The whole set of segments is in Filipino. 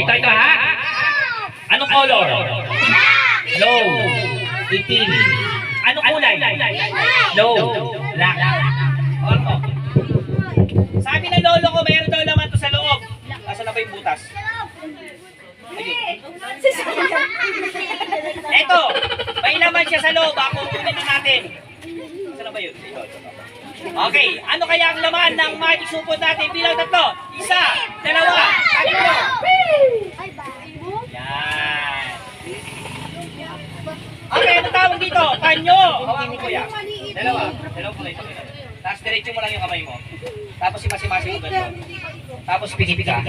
ito ha. Anong color? Low. Itim. Anong kulay? Low. Black. Opo. Sabi ng lolo ko, mayroon daw naman to sa loob. Asa na ba yung butas? Eto, may laman siya sa loob. Ako kunin na natin. Asa na ba yun? Ito. Okay, ano kaya ang laman ng magic supot natin? Bilang tatlo. Isa, dalawa, tatlo. Yan. Okay, ano tawag dito? Panyo. Okay, ni Kuya. Dalawa po ito. Tapos diretso mo lang yung kamay mo. Tapos simasi-masi mo ganyan. Tapos pinipig ka.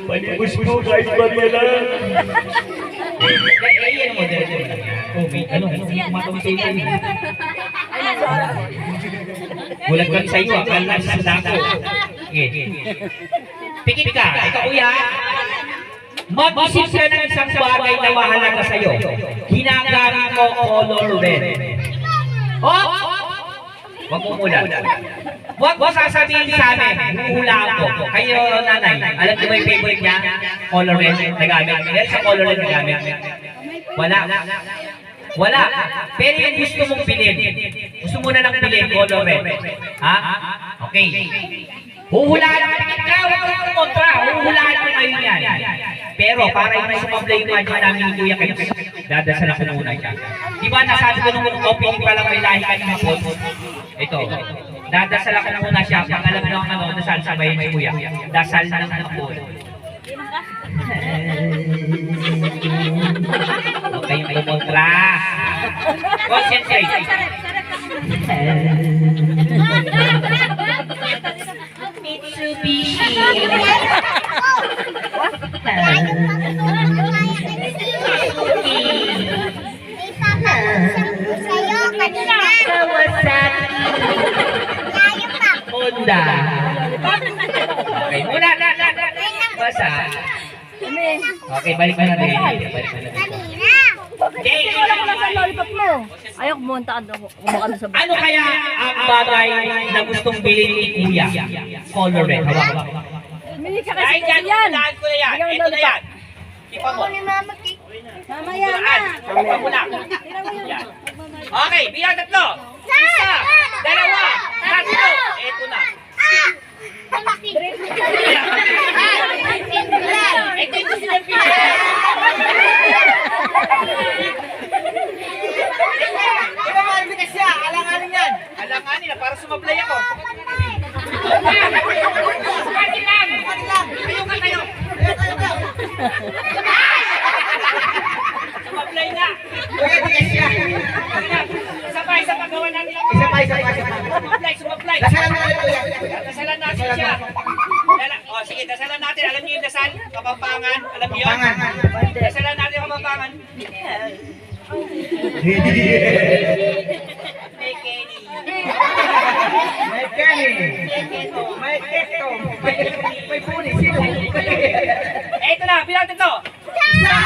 Panibus mo, kahit ba yan? Yan mo, diretso mo lang yan. Oh, may ano, kumatawag sa iyo. Bulag kami sa iyo, akala sa dako. Pikit ka, ito Kuya. Mag-isip ka ng isang bagay na mahalaga sa iyo. Ginagamit mo color red. Oh! Huwag mo mula. Huwag mo sasabihin sa amin, huhulaan ko. Kayo, nanay, alam niyo ba yung favorite niya? Color red na gamit. Meron sa color red na gamit. Wala. Pero yung gusto mong bilhin, gusto mo na lang bilhin, color red. Ha? Okay. Huhulaan ka, huwag kang kontra. Huhulaan ko kayo yan. Pero para yung sumablay yung adyo namin ni Kuya kayo, dadasal ako muna siya. Diba nasabi ko nung opening pa lang may lahi kanina po? Ito. Dadasal ako muna siya. Pag alam nyo ang ano, dasal sabay ni Kuya. Dasal na lang ako. Huwag kayong kumontra. Concentrate. Mitsubishi. Honda. Okay, muna. Basa. Okay, balik na natin. Wala ko lang sa lollipop mo. Ayaw kumunta ka doon. Kumakan sa Ano kaya ang bagay na gustong bilhin ni Kuya? Color red. Hawak. Mili ka Dahil kasi yan, yan. unahan ko na yan. Ito na yan. Ipa mo. Mamaya na. Ipa mo na. Yan. Okay, bilang tatlo. Isa, dalawa, tatlo. Ito na. Ito yung gusto ng bilhin. Ito mga bigas siya. Alanganin yan. Alanganin na para sumablay ako. Pati lang. Kayo ka kayo. Sumablay na. Kuya, bigas siya. Isa pa gawa natin lang. Sumablay. Dasalan natin Kuya. Dasalan natin siya. O sige, dasalan natin. Alam niyo yung dasal? Kapampangan. Alam niyo? Dasalan natin Kapampangan. May Kenny. May puni. Sino? Ito na, bilang ito. Isa,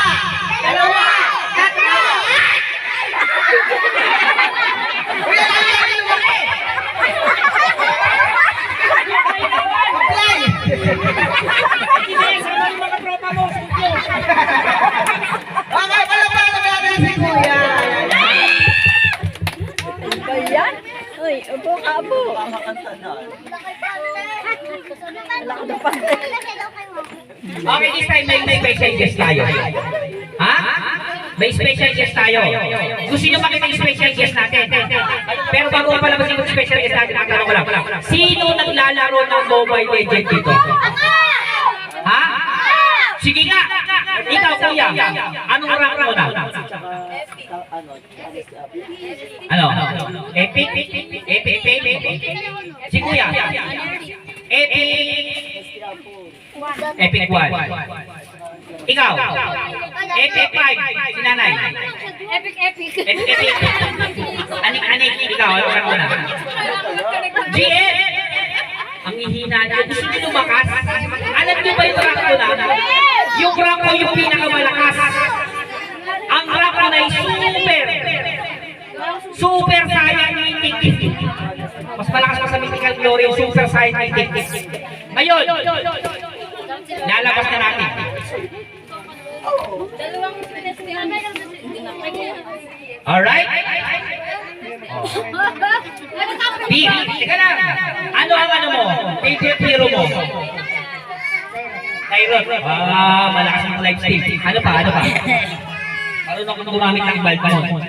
dalawa, tatlo. Mga tropa mo, studio. Okay, pala si Kuya. Yan? Uy, upo ka, upo. Okay, this time may special guest tayo. Ha? May special guest tayo. Gusto nyo makita yung special guest natin. Pero bago pa palabas yung special guest natin, ang tanong ko lang. Sino naglalaro ng Mobile Legends dito? Ha? Sige nga. Ikaw, Kuya. Anong rank mo na? Ano? Epic? Si Kuya. Epic 1. Ikaw. Epic 5. Si Nanay. Epic. Anik. Ikaw. Ano rank mo na? GF. Ang ihina niya. Gusto niyo lumakas? Alam niyo ba yung rank ko na? Yung rank ko yung pinakamalakas. Ang rank ko na ay Super Saiyan Mythic. Mas malakas pa sa Mythical Glory yung Super Saiyan Mythic. Ngayon, Lalabas na natin. Dalawang pinestihan. Alright? B, teka lang. Ano ang ano mo? Favorite hero mo? Tyrod. Malakas ang life steal. Ano pa? Marunong kung gumamit ng balbon.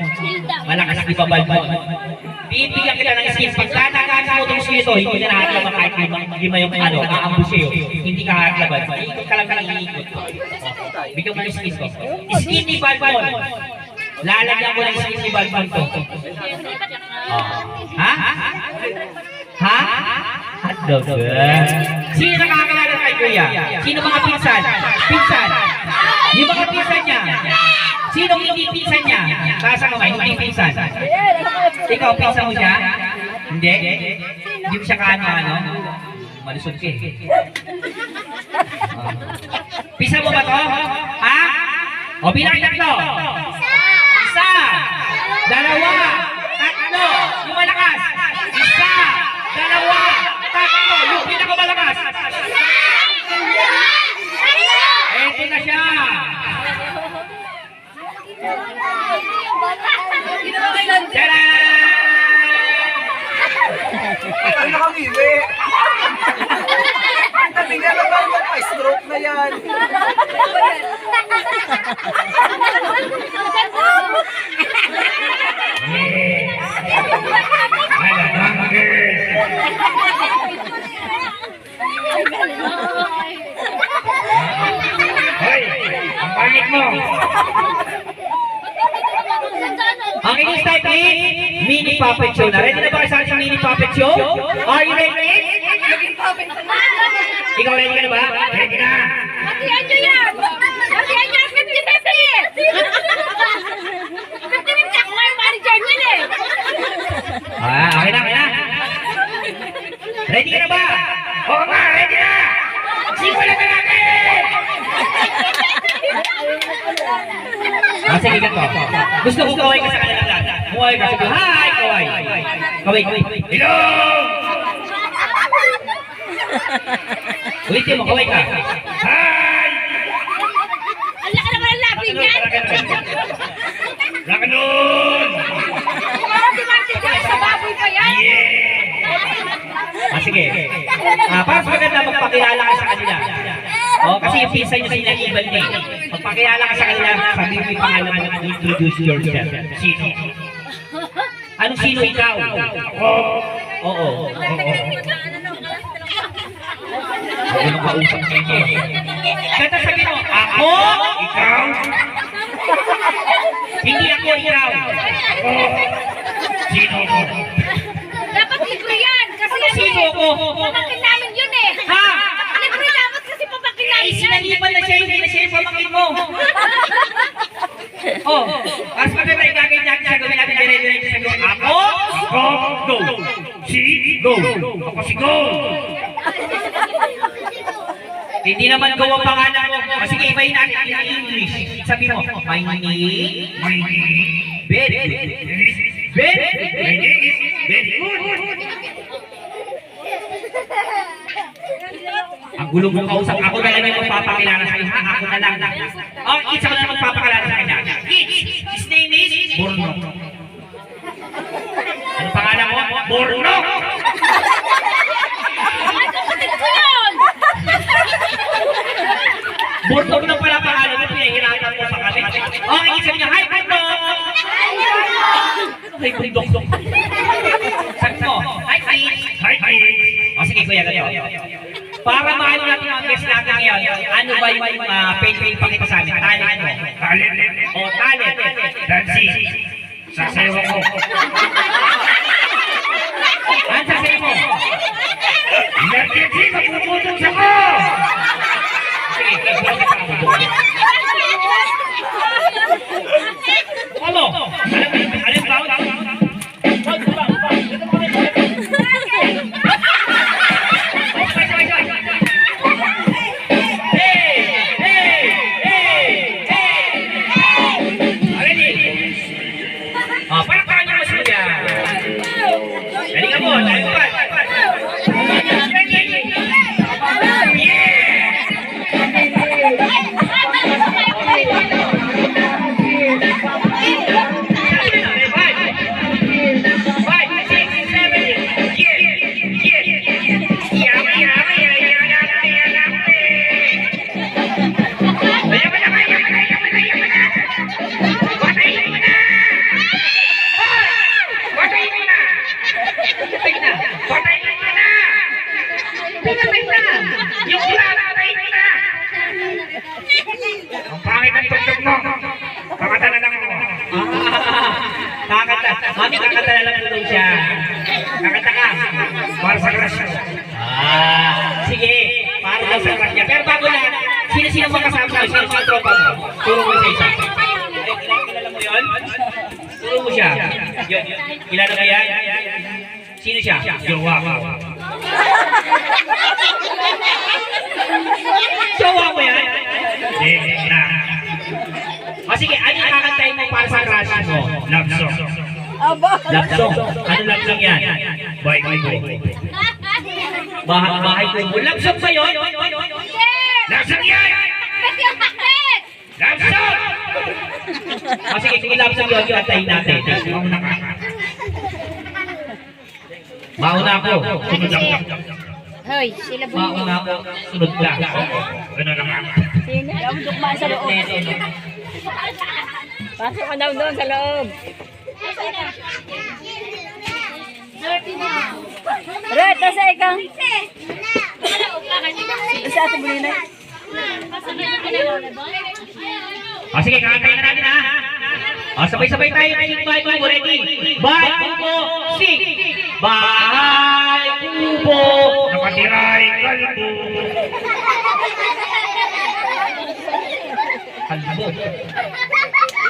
Malakas di ba balbon? Bibigyan kita ng skill. Pagka nagkasa mo itong skill ito, hindi ka nakakalaban kahit lima yung ano, aambus sa'yo. Hindi ka kakalaban. Iikot ka lang ng iikot. Bigyan mo ng skill ko. Skill ni balbon. Lalagyan mo ng skill ni balbon to. Ha? Hotdog. Sino nakakilala kay Kuya? Sino mga pinsan? Yung mga pinsan niya. Sino hindi pinsan niya? Tasa mo kayo, hindi pinsan. Ikaw, pinsan mo siya? Hindi? Hindi mo siya kaano? Malusog ka eh. Pinsan mo ba to? Ha? O, bilang to. Isa. Dalawa. Tatlo. Yung malakas. Isa. Dalawa. Tatlo. Yung pinakamalakas. Eto na siya. Tara! Ang nakangili. Sabi nga naman, stroke na yan. Hoy! Ang pangit mo! Ang inyong style is Mini Puppet Show na. Ready na ba kayo sa ating Mini Puppet Show? Are you ready? Ikaw ready ka na ba? Ready na! Hatihan nyo yan! Hatihan nyo 50-50! 50-50 ako nga yung manager nyo eh! Okay na. Ready ka na ba? Oo nga, ready na! Simulan na natin! Sige ka to. Gusto ko kaway ka sa kanila lahat. Kaway ka. Sige, hi, kaway. Kaway. Hello! Ulitin mo, kaway ka. Hi! Ang laki naman ang labi niyan! Lakanon! Marty dyan sa baboy pa yan! Sige. Para sa maganda magpakilala ka sa kanila. Kasi yung pinsan nyo sila ibal na eh. Magpakilala ka sa kanila, sabi mo yung pangalan mo, introduce yourself. Sino? Anong sino ikaw? Ako. Oo. Ano kausap sa inyo? Kata sabi mo, ako? Ikaw? Hindi ako ikaw. Ako. Sino ako? Dapat libre yan! Kasi yan Sino eh! ako? Pamangkin namin yun eh! Ha? Libre dapat kasi pamangkin namin yan! Sinalipan na siya, hindi na siya yung pamangkin mo. As maganda igagay natin sa gawin natin dire-diretso sa gawin. Ako, go. Si, go. Ako si go. Hindi naman go ang pangalan mo. Sige, ibayin natin in English. Sabi mo, my name, very good. Ang gulo mong kausap. Ako na lang yung magpapakilala sa iyo. Ako na lang. Isa ko na magpapakilala sa kanya. His name is Borno. Ano pangalan mo? Borno! Ay, kapatid ko yun! Borno na pala pangalan mo. Pinahirapan mo pa kami. Isa niya, hi Borno! Hi Borno! Sabi mo, hi Chris! Sige kuya, ganyan. Para maano natin ang guest natin ngayon, ano ba yung pwede pakita sa amin? Talent mo? Talent. Dancing. Sasayaw ako. Ano sasayaw mo? Nagkiti, magpuputong sa ko! Sige, ano? Alam ba? Dali ka mo, dali mo pa. sakit na! Yung lalakay na! Ang pangit ang tugtog mo. Kakata na lang mo. Kakanta. Mami, kakanta na lang po daw siya. Kakanta ka. Para sa crush mo. Sige. Para daw sa crush niya. Pero bago lang, sino-sino mga kasama mo? Sino mga tropa mo? Turo mo sa isa. Ay, kilala mo yun? Turo mo siya. Yun. Kilala mo yan? Sino siya? Jowa ko. Jowa mo yan? Hindi na. O sige, ano yung kakantayin mo para sa crush mo? Love song. Aba. Love song. Ano love song yan? Bye bye. Bahay ko. Love song ba yun? Love song yan! Love song! O sige, kung love song yun, kantayin natin. Mauna ka. Mauna ako. Sunod lang. Hoy, sila po. Mauna ako. Sunod ka. Ganun lang ako. Sino? Ang dukmaan sa loob. Pasok ka daw doon sa loob. Red, nasa ikang. Isa ate Bulina. O sige, kakantayin na natin ha. O sabay-sabay tayo. Bye kubo, ready? Bye kubo, sing! Bye kubo! Nakatiray kalbo. Kalbo.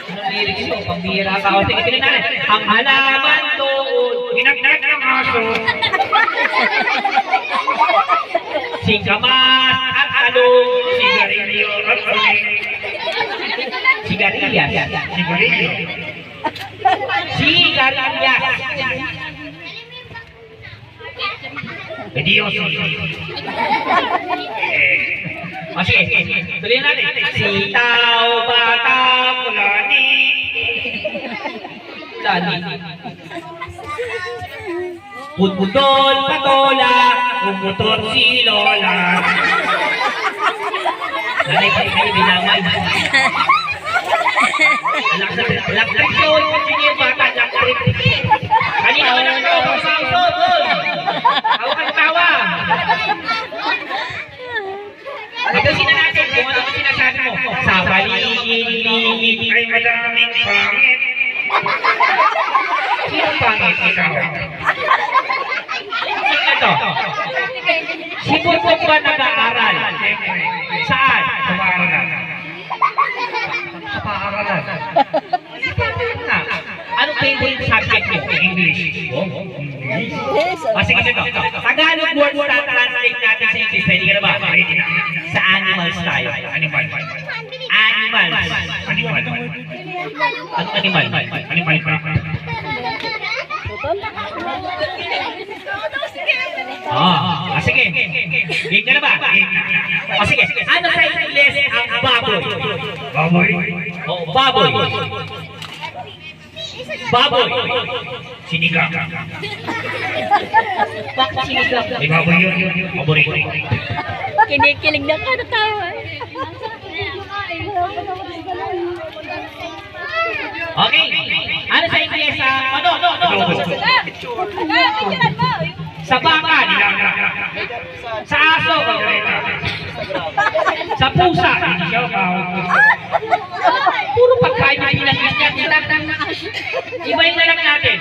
Anong lyrics mo? Pambira ka. O sige, tingnan natin. Ang halaman doon. Ginagdag ng aso. Singkamas at along. Sigarilyo at uling. Sigarilyas. Sigarilyo. Sigarilyas. Medyoso. O sige, tuloy natin. Sitaw, bata, Kulani. lani. Putputol, patola, Umutor si Lola. nanay pa kayo bilangan. Laktrip yun. Sige yung bata, laktrip. Kanina ko lang ito. Sa usod. Hawakan tawa. Pagkasin na natin kung ano ang sinasabi mo. Sa paligid. Ay madaming pangit. Sinong pangit? Ikaw. Ito. Si Purpok ba nag-aaral? Saan? Sa paaralan. Sa paaralan. Anong favorite subject mo? English. Sige ito. Tagalog words na translate natin sa English. Pwede ka na ba? Ready na. Sa animals tayo. Animal. Animals. Animal. Anong animal? Animal pa. Sige. Game ka na ba? Sige. Ano sa English ang baboy? Baboy. Baboy. Baboy. Sinigang. Bakit sinigang? May baboy yun. Paborito. Kinikilig na ka na tawa. Okay. Ano sa English ang ano? Sa baka. Sa aso. Sa pusa. Puro pagkain na pinag-isyan. Ibayin na lang natin.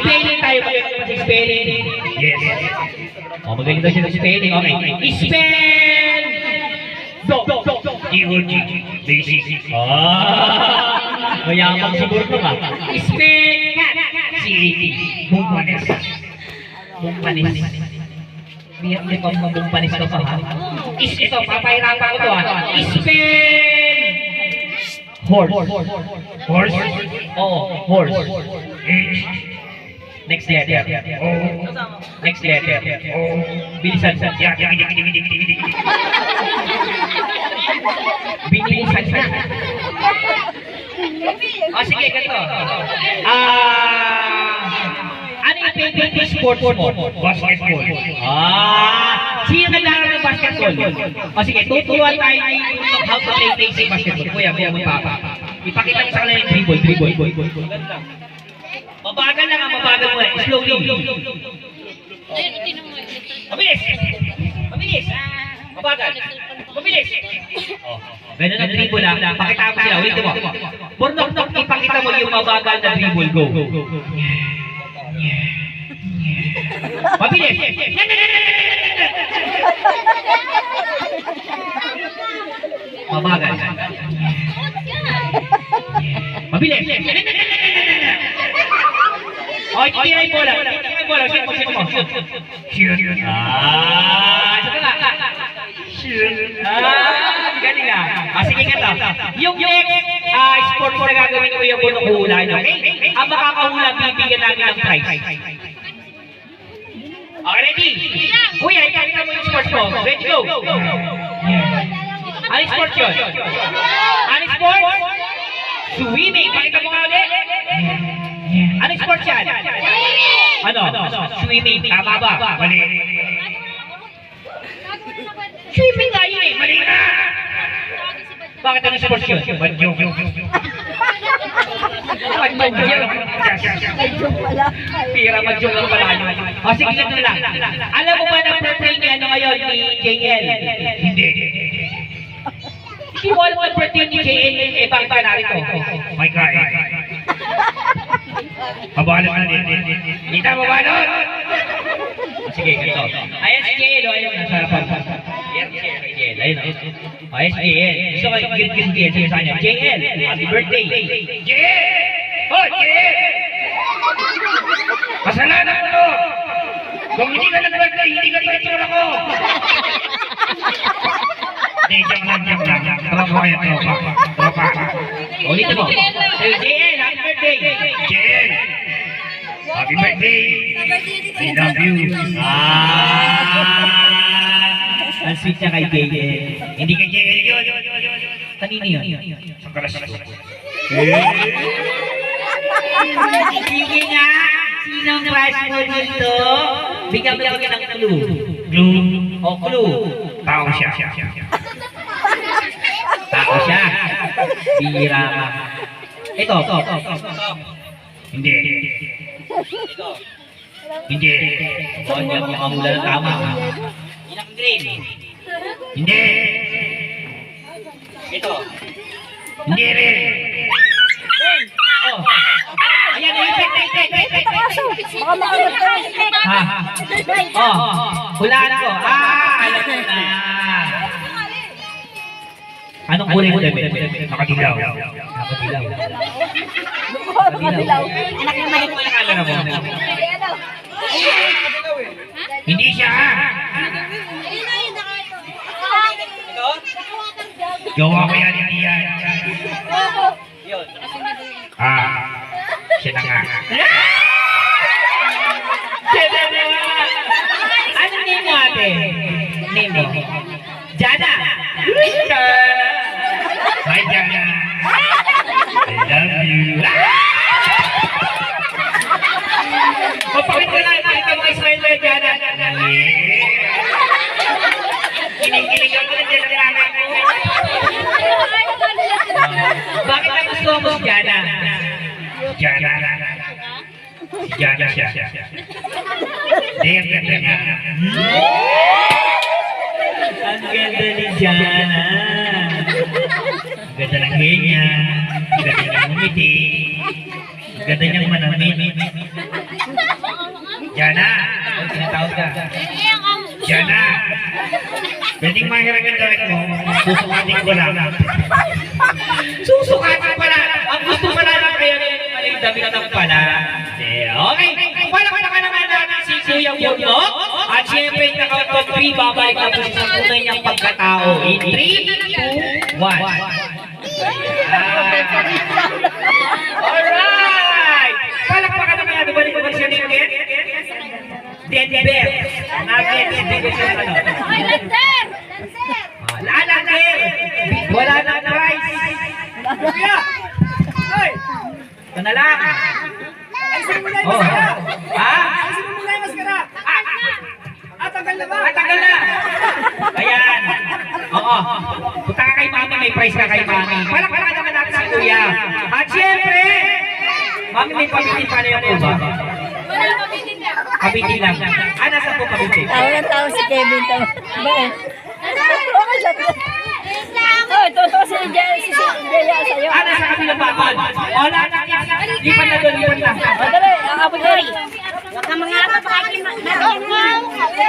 Spelling tayo. Spelling. Yes. Magaling daw siya ng spelling. Okay. Spell. EOG. Basic. Mayamang siguro ka. Spell. CAT. Bungpanes. Bungpanis. Hindi pa mabungpanis ka pa ha. Ito, papahirapan ko to ha. Spell. Horse. Horse. Oo, horse. H. Next letter. O. Next letter. O. Bilisan. Bilisan na. Sige, ganito. Ano yung favorite sport mo? Basketball. Sino naglalaro ng basketball? Sige, tuturuan tayo how to play basic basketball. Kuya, papa. Ipakita mo sa kanila yung dribble. Mabagal lang ang mabagal mo eh. Slowly. Mabilis. Mabilis. Oh, ganun ang dribble lang. Pakita mo sila. Ulitin mo. Burnok, ipakita mo yung mabagal na dribble. Go. Mabilis. Mabagal. Mabilis. Oh, tira yung bola. Shoot mo. Shoot. Saka nga. Galing ah. Sige nga to. Yung next sport na gagawin ko yung hula, okay? Ang makakahula, bibigyan namin ng prize. Okay, ready? Kuya, ipakita mo yung sports mo. Ready, go. Ano sports yun? Ano sports? Swimming. Pakita mo nga ulit. Ano sports yan? Ano? Swimming. Tama ba? Mali. Swimming nga yun eh. Mali na! Bakit ano sports yun? Banjong. Pira, mag-joke lang pala yun. O sige, ganito lang. Alam mo ba na birthday ni ano ngayon ni JL? Hindi. Hindi mo alam ang birthday ni JL, eh bakit ka narito? May kain. Mabalo ka din. Hindi tayo mabalot! Sige, ganito. Ayan si JL, o ayun, nasa harapan. Ayan si JL, ayun. Ayan si JL. Gusto ko yung JL, sige sa kanya. JL, happy birthday! JL! Oh, JL! Kasalanan ko to! Kung hindi ka nag-birthday, hindi ka rin ako! Hindi, joke lang. Tropa kayo, tropa. Ulitin mo. JL, happy birthday! JL! Happy birthday! I love you! Ang sweet niya kay JL. Hindi ka JL yun! Kanino yun? Sa kalas ko. Sige nga! Sinong crush mo dito? Bigyan mo lang ng clue. Glue. O clue. Tao siya. Tao siya. Bira ka. Ito. Hindi. Hindi. O, hindi ako makamula ng tama. Ilang green. Hindi. Ito. Hindi rin. Oh. Ayan, ipek. Baka makagat ka. Ha? Oh. Hulaan ko. Alam ko na. Anong kulay mo, Debe? Nakadilaw. Nakadilaw. Dilaw. Anak niya mahit mo yung camera mo. Hindi siya. Gawa ko yan, hindi yan. Siya na nga. Ano name mo, ate? Name mo? Jana! Hi, Jana. I love you. Mapakit ko lang, nakita mo smile mo, Jana. Kinig-kinig ako na dyan ang langan mo. Bakit ang gusto mo si Jana? Jana. Jana siya. Hindi, ang ganda niya. Ang ganda ni Jana. Ang ganda ng hair niya. Ang ganda ng umiti. Ang ganda niyang manamit. Jana. Ang tinatawag ka. Jana. Pwedeng mahirang ang damit mo. Susukatin ko lang. Susukatin pala. Ang gusto pala na kaya yung damit ng pala. Okay. Palakpakan ka naman natin si Kuya Burno. At syempre, naka-top 3, babalik na po sa tunay niyang pagkatao. In 3, 2, 1. Alright! Palakpakan naman natin. Balik ko ba siya ni Ken? Denver. Nuggets. Lancer! Wala na prize! Kuya! Hoy! Ito na lang! Ayusin mo na yung Oh. maskara. Ha? Ayusin mo muna yung maskara. Tagal na ba? Matagal na! Ayan! Oo. Punta ka kay Mami, may prize ka kay Mami. Palakpakan naman natin si Kuya. At syempre, Mami, may pabitin pa na yung uba. Pabitin lang. Nasa po pabitin? Tao si Kevin. Okay, shot. Oh, ito si Jaya sa'yo. Ano sa kabilang bakod? Wala na. Lipat na doon, lipat na. O, dali, aabot na. Huwag ka mga kapag